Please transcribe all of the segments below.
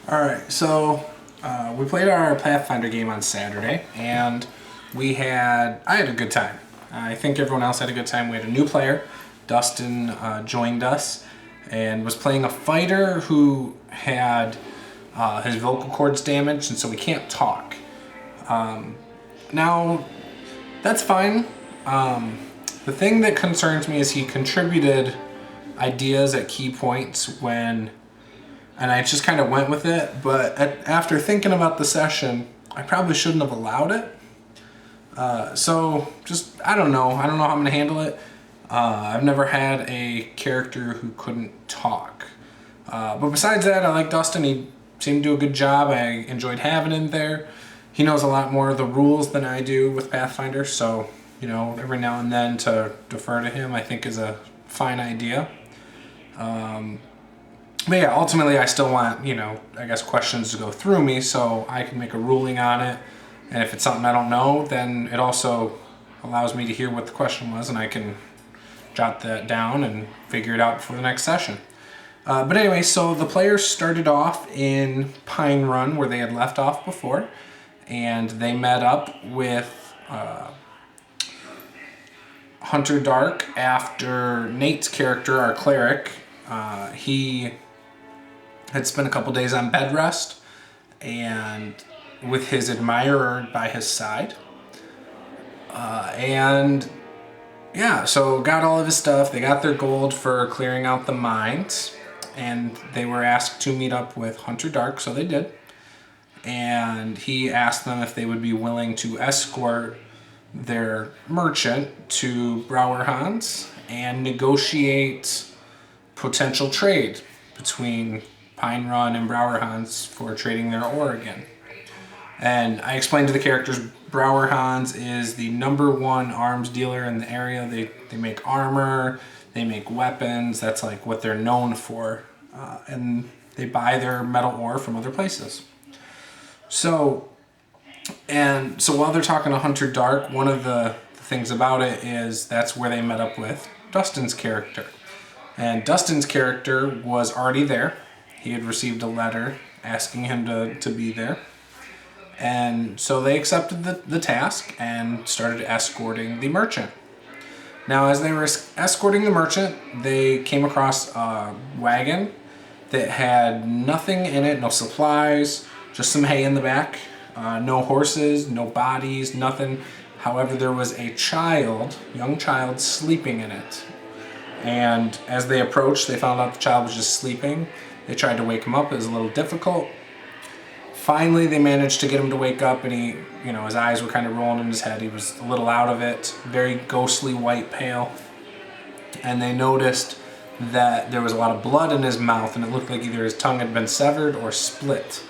Alright, so we played our Pathfinder game on Saturday, and I had a good time. I think everyone else had a good time. We had a new player. Dustin joined us and was playing a fighter who had his vocal cords damaged, and so he can't talk. Now, that's fine. The thing that concerns me is he contributed ideas at key points and I just kind of went with it, but after thinking about the session, I probably shouldn't have allowed it. I don't know how I'm going to handle it. I've never had a character who couldn't talk. But besides that, I like Dustin. He seemed to do a good job. I enjoyed having him there. He knows a lot more of the rules than I do with Pathfinder, so, every now and then to defer to him I think is a fine idea. But yeah, ultimately I still want, questions to go through me so I can make a ruling on it. And if it's something I don't know, then it also allows me to hear what the question was and I can jot that down and figure it out before the next session. But anyway, so the players started off in Pine Run where they had left off before, and they met up with Hunter Dark after Nate's character, our cleric. He had spent a couple days on bed rest and with his admirer by his side. So got all of his stuff. They got their gold for clearing out the mines, and they were asked to meet up with Hunter Dark, so they did. And he asked them if they would be willing to escort their merchant to Brower Hans and negotiate potential trade between Pine Run and Brower Hans for trading their ore again. And I explained to the characters Brower Hans is the #1 arms dealer in the area. They make armor, they make weapons, that's like what they're known for. And they buy their metal ore from other places. So while they're talking to Hunter Dark, one of the things about it is that's where they met up with Dustin's character. And Dustin's character was already there. He had received a letter asking him to be there. And so they accepted the task and started escorting the merchant. Now, as they were escorting the merchant, they came across a wagon that had nothing in it, no supplies, just some hay in the back, no horses, no bodies, nothing. However, there was a young child, sleeping in it. And as they approached, they found out the child was just sleeping. They tried to wake him up. It was a little difficult. Finally, they managed to get him to wake up, and he, his eyes were kind of rolling in his head. He was a little out of it, very ghostly white pale. And they noticed that there was a lot of blood in his mouth, and it looked like either his tongue had been severed or split,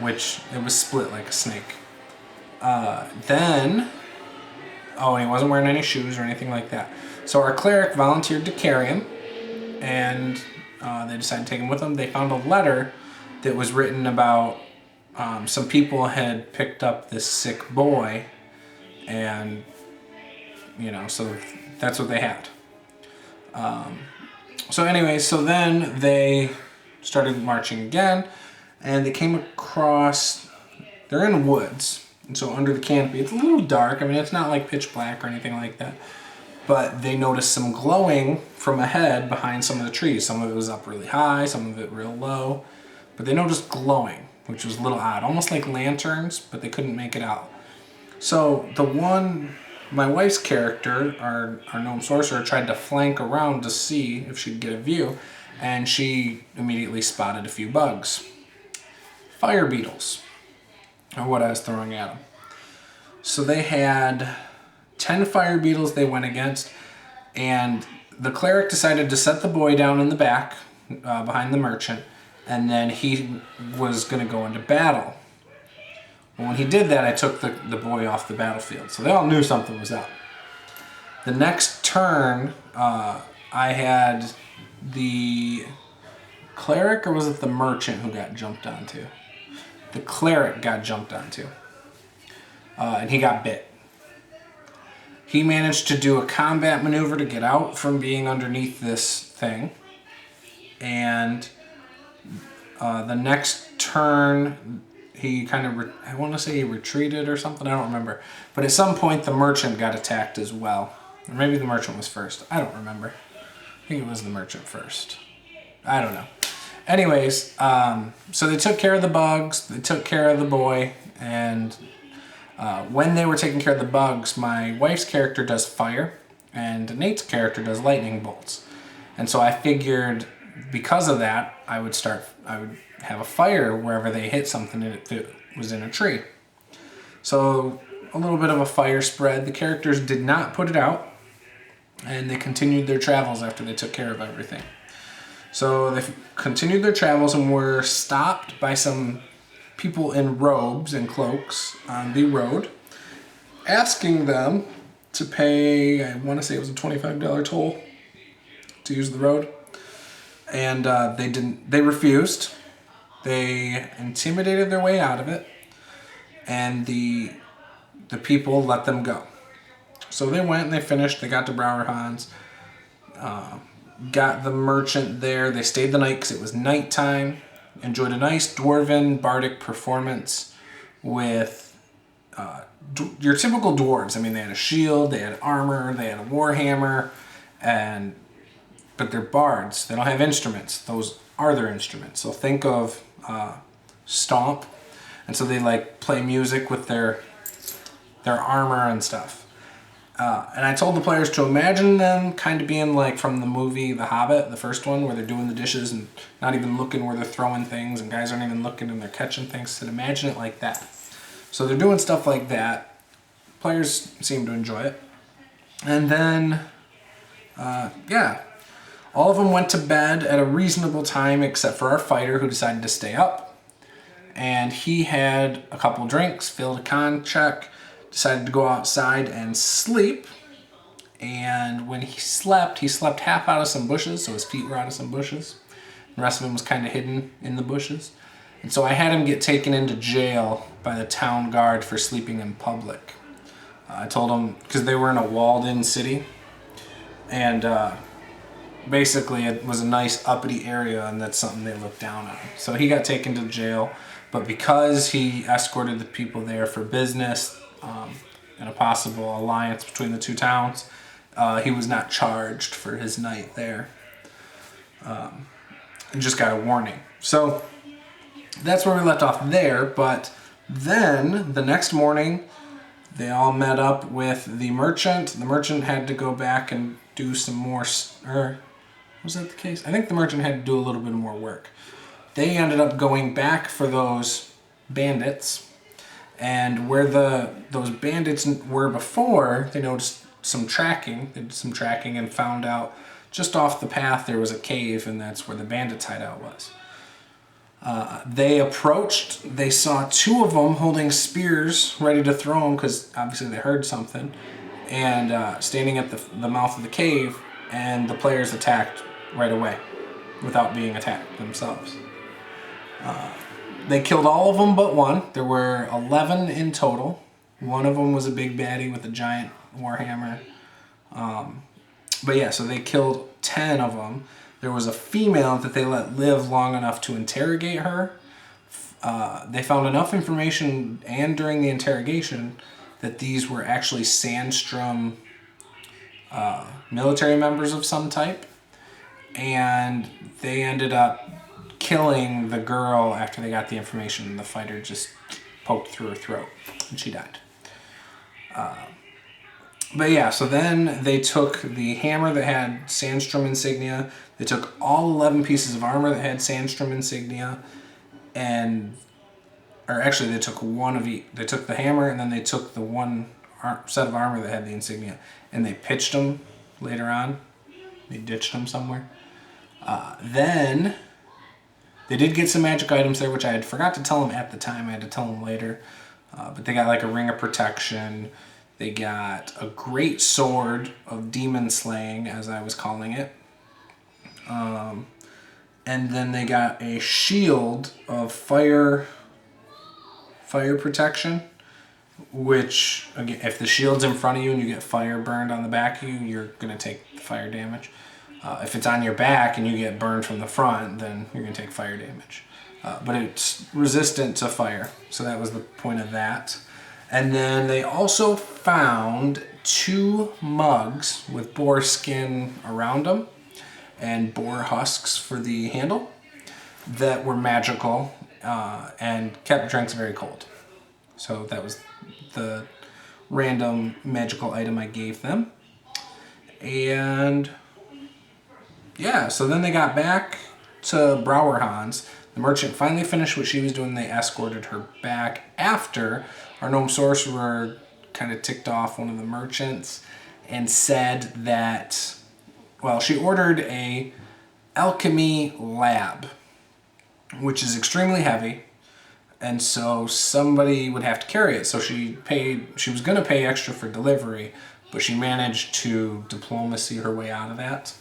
which it was split like a snake. And he wasn't wearing any shoes or anything like that. So our cleric volunteered to carry him, and they decided to take him with them. They found a letter that was written about some people had picked up this sick boy, and so that's what they had. So then they started marching again, and they came across, they're in woods, and so under the canopy, it's a little dark. I mean, it's not like pitch black or anything like that, but they noticed some glowing from ahead behind some of the trees. Some of it was up really high, some of it real low, but they noticed glowing, which was a little odd, almost like lanterns, but they couldn't make it out. So my wife's character, our gnome sorcerer, tried to flank around to see if she'd get a view, and she immediately spotted a few bugs. Fire beetles are what I was throwing at them. So they had 10 fire beetles they went against, and the cleric decided to set the boy down in the back behind the merchant, and then he was going to go into battle. When he did that, I took the boy off the battlefield. So they all knew something was up. The next turn, I had the cleric, or was it the merchant who got jumped onto? The cleric got jumped onto. And he got bit. He managed to do a combat maneuver to get out from being underneath this thing. And the next turn, he kind of, I want to say he retreated or something, I don't remember. But at some point the merchant got attacked as well. Or maybe the merchant was first. I don't remember. I think it was the merchant first. I don't know. Anyways, so they took care of the bugs, they took care of the boy, and when they were taking care of the bugs, my wife's character does fire, and Nate's character does lightning bolts. And so I figured because of that, I would have a fire wherever they hit something if it was in a tree. So a little bit of a fire spread. The characters did not put it out, and they continued their travels after they took care of everything. So they continued their travels and were stopped by some people in robes and cloaks on the road, asking them to pay, I want to say it was a $25 toll to use the road. And they refused. They intimidated their way out of it, and the people let them go. So they went and they finished, they got to Brower Hans, got the merchant there. They stayed the night because it was nighttime. Enjoyed a nice dwarven bardic performance with your typical dwarves. I mean, they had a shield, they had armor, they had a warhammer, but they're bards. They don't have instruments. Those are their instruments. So think of stomp, and so they like play music with their armor and stuff. And I told the players to imagine them kind of being like from the movie The Hobbit, the first one, where they're doing the dishes and not even looking where they're throwing things, and guys aren't even looking and they're catching things. So imagine it like that. So they're doing stuff like that. Players seem to enjoy it. And then, all of them went to bed at a reasonable time except for our fighter, who decided to stay up. And he had a couple drinks, failed a con check, decided to go outside and sleep. And when he slept half out of some bushes, so his feet were out of some bushes. The rest of him was kind of hidden in the bushes. And so I had him get taken into jail by the town guard for sleeping in public. I told him, because they were in a walled-in city, and basically it was a nice uppity area, and that's something they looked down on. So he got taken to jail, but because he escorted the people there for business, and a possible alliance between the two towns, he was not charged for his night there, and just got a warning. So that's where we left off there. But then the next morning they all met up with the merchant. The merchant had to go back and do some more, or was that the case? I think the merchant had to do a little bit more work. They ended up going back for those bandits. And where those bandits were before, they noticed some tracking. They did some tracking and found out just off the path there was a cave, and that's where the bandits' hideout was. They approached. They saw two of them holding spears ready to throw them, because obviously they heard something, and standing at the mouth of the cave, and the players attacked right away without being attacked themselves. They killed all of them but one. There were 11 in total. One of them was a big baddie with a giant warhammer. But yeah, so they killed 10 of them. There was a female that they let live long enough to interrogate her. They found enough information, and during the interrogation, that these were actually Sandstrom military members of some type. And they ended up killing the girl after they got the information. The fighter just poked through her throat, and she died. But yeah, so then they took the hammer that had Sandstrom insignia. They took all 11 pieces of armor that had Sandstrom insignia, or actually they took one of each. They took the hammer, and then they took the one set of armor that had the insignia, and they pitched them later on. They ditched them somewhere. Then they did get some magic items there, which I had forgot to tell them at the time. I had to tell them later. But they got like a ring of protection. They got a great sword of demon slaying, as I was calling it. And then they got a shield of fire protection, which, again, if the shield's in front of you and you get fire burned on the back of you, you're going to take the fire damage. If it's on your back and you get burned from the front, then you're going to take fire damage. but it's resistant to fire. So that was the point of that. And then they also found 2 mugs with boar skin around them and boar husks for the handle that were magical and kept drinks very cold. So that was the random magical item I gave them. And yeah, so then they got back to Brower Hans. The merchant finally finished what she was doing. They escorted her back after our gnome sorcerer kind of ticked off one of the merchants and said that, well, she ordered a alchemy lab, which is extremely heavy, and so somebody would have to carry it. So she was going to pay extra for delivery, but she managed to diplomacy her way out of that.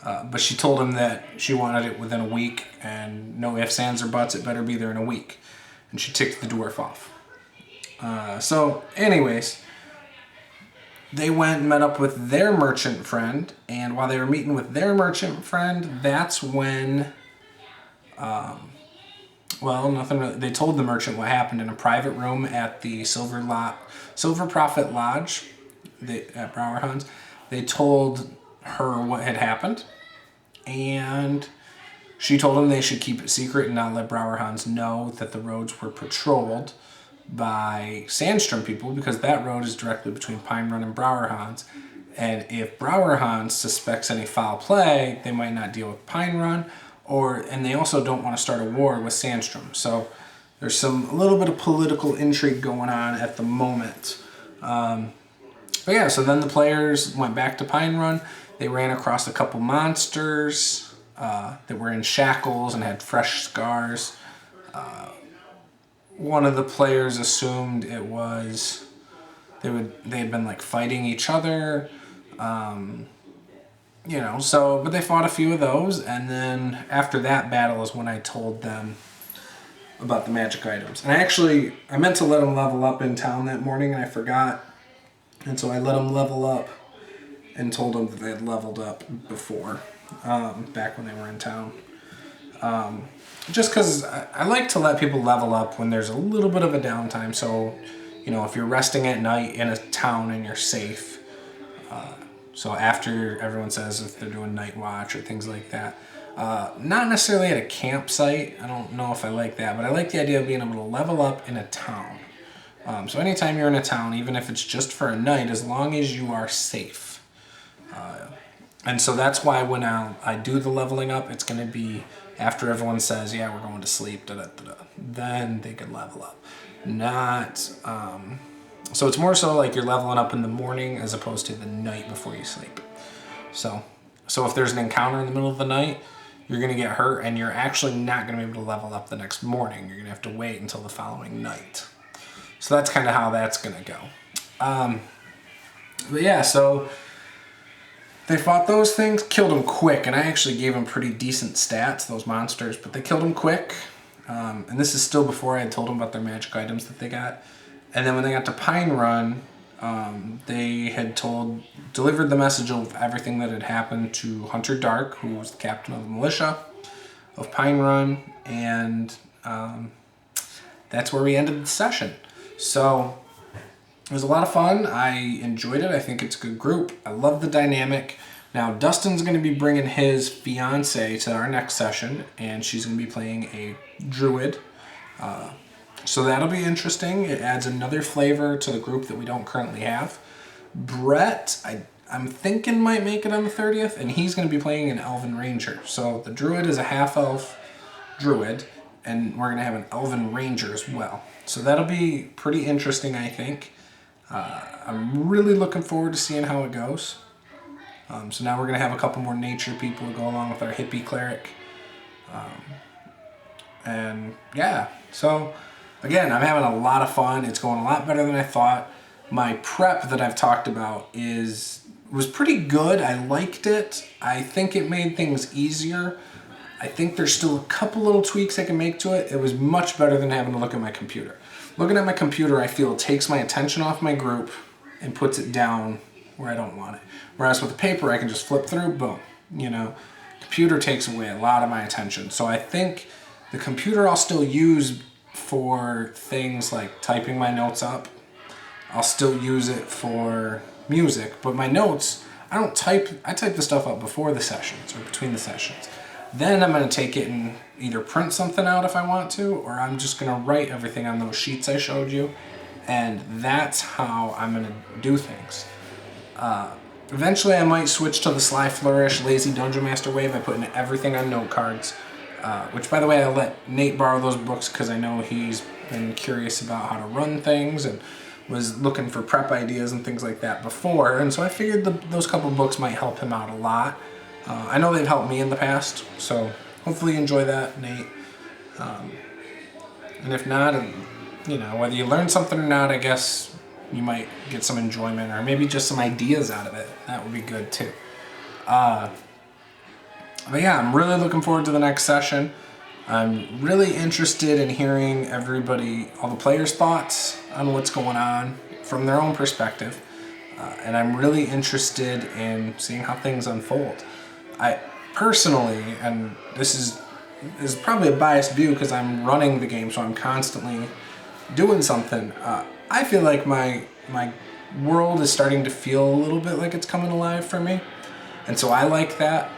But she told him that she wanted it within a week, and no ifs, ands, or buts, it better be there in a week. And she ticked the dwarf off. So anyways, they went and met up with their merchant friend, and while they were meeting with their merchant friend, that's when, nothing really, they told the merchant what happened in a private room at the Silver Prophet Lodge at Brower Hans. They told her what had happened, and she told them they should keep it secret and not let Brower Hans know that the roads were patrolled by Sandstrom people, because that road is directly between Pine Run and Brower Hans. And if Brower Hans suspects any foul play, they might not deal with Pine Run, and they also don't want to start a war with Sandstrom. So there's a little bit of political intrigue going on at the moment. But yeah, so then the players went back to Pine Run. They ran across a couple monsters that were in shackles and had fresh scars. One of the players assumed it was they had been like fighting each other, but they fought a few of those, and then after that battle is when I told them about the magic items. And I meant to let them level up in town that morning, and I forgot, and so I let them level up and told them that they had leveled up before, back when they were in town. Just because I like to let people level up when there's a little bit of a downtime. So, if you're resting at night in a town and you're safe. So after everyone says if they're doing night watch or things like that. Not necessarily at a campsite. I don't know if I like that. But I like the idea of being able to level up in a town. So anytime you're in a town, even if it's just for a night, as long as you are safe. And so that's why when I do the leveling up, it's going to be after everyone says, yeah, we're going to sleep, then they can level up. So it's more so like you're leveling up in the morning as opposed to the night before you sleep. So if there's an encounter in the middle of the night, you're going to get hurt, and you're actually not going to be able to level up the next morning. You're going to have to wait until the following night. So that's kind of how that's going to go. But yeah, so they fought those things, killed them quick, and I actually gave them pretty decent stats, those monsters, but they killed them quick. And this is still before I had told them about their magic items that they got. And then when they got to Pine Run, they had delivered the message of everything that had happened to Hunter Dark, who was the captain of the militia of Pine Run, and that's where we ended the session. So it was a lot of fun. I enjoyed it. I think it's a good group. I love the dynamic. Now, Dustin's going to be bringing his fiance to our next session, and she's going to be playing a druid. So that'll be interesting. It adds another flavor to the group that we don't currently have. Brett, I'm thinking might make it on the 30th, and he's going to be playing an elven ranger. So the druid is a half-elf druid, and we're going to have an elven ranger as well. So that'll be pretty interesting, I think. I'm really looking forward to seeing how it goes. So now we're going to have a couple more nature people to go along with our hippie cleric. And yeah, so again, I'm having a lot of fun. It's going a lot better than I thought. My prep that I've talked about was pretty good. I liked it. I think it made things easier. I think there's still a couple little tweaks I can make to it. It was much better than having to look at my computer. Looking at my computer, I feel it takes my attention off my group and puts it down where I don't want it. Whereas with the paper, I can just flip through, boom. Computer takes away a lot of my attention. So I think The computer I'll still use for things like typing my notes up. I'll still use it for music, but my notes, I type the stuff up before the sessions or between the sessions. Then I'm going to take it and either print something out if I want to, or I'm just going to write everything on those sheets I showed you, and that's how I'm going to do things. Eventually I might switch to the Sly Flourish Lazy Dungeon Master way by putting everything on note cards, which, by the way, I let Nate borrow those books because I know he's been curious about how to run things and was looking for prep ideas and things like that before, and so I figured those couple books might help him out a lot. I know they've helped me in the past, so hopefully you enjoy that, Nate. And if not, whether you learn something or not, I guess you might get some enjoyment or maybe just some ideas out of it. That would be good too. But yeah, I'm really looking forward to the next session. I'm really interested in hearing all the players' thoughts on what's going on from their own perspective. And I'm really interested in seeing how things unfold. I personally, and this is probably a biased view because I'm running the game, so I'm constantly doing something. I feel like my world is starting to feel a little bit like it's coming alive for me, and so I like that.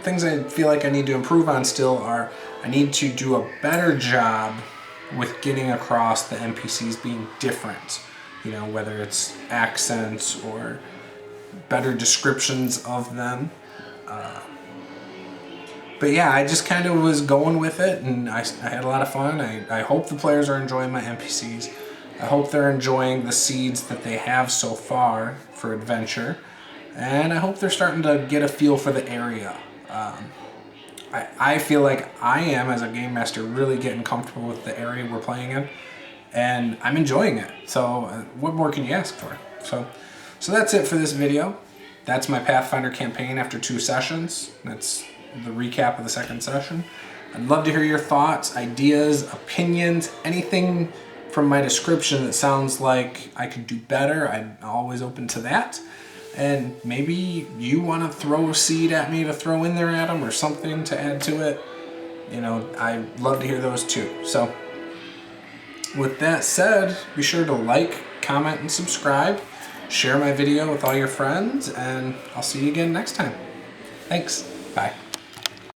Things I feel like I need to improve on still are I need to do a better job with getting across the NPCs being different. Whether it's accents or better descriptions of them. But yeah, I just kind of was going with it, and I had a lot of fun. I hope the players are enjoying my NPCs. I hope they're enjoying the seeds that they have so far for adventure. And I hope they're starting to get a feel for the area. I feel like I am, as a game master, really getting comfortable with the area we're playing in. And I'm enjoying it. So what more can you ask for? So that's it for this video. That's my Pathfinder campaign after 2 sessions. That's the recap of the second session. I'd love to hear your thoughts, ideas, opinions, anything from my description that sounds like I could do better. I'm always open to that. And maybe you want to throw a seed at me to throw in there, Adam, or something to add to it. I'd love to hear those too. So with that said, be sure to like, comment, and subscribe. Share my video with all your friends, and I'll see you again next time. Thanks. Bye.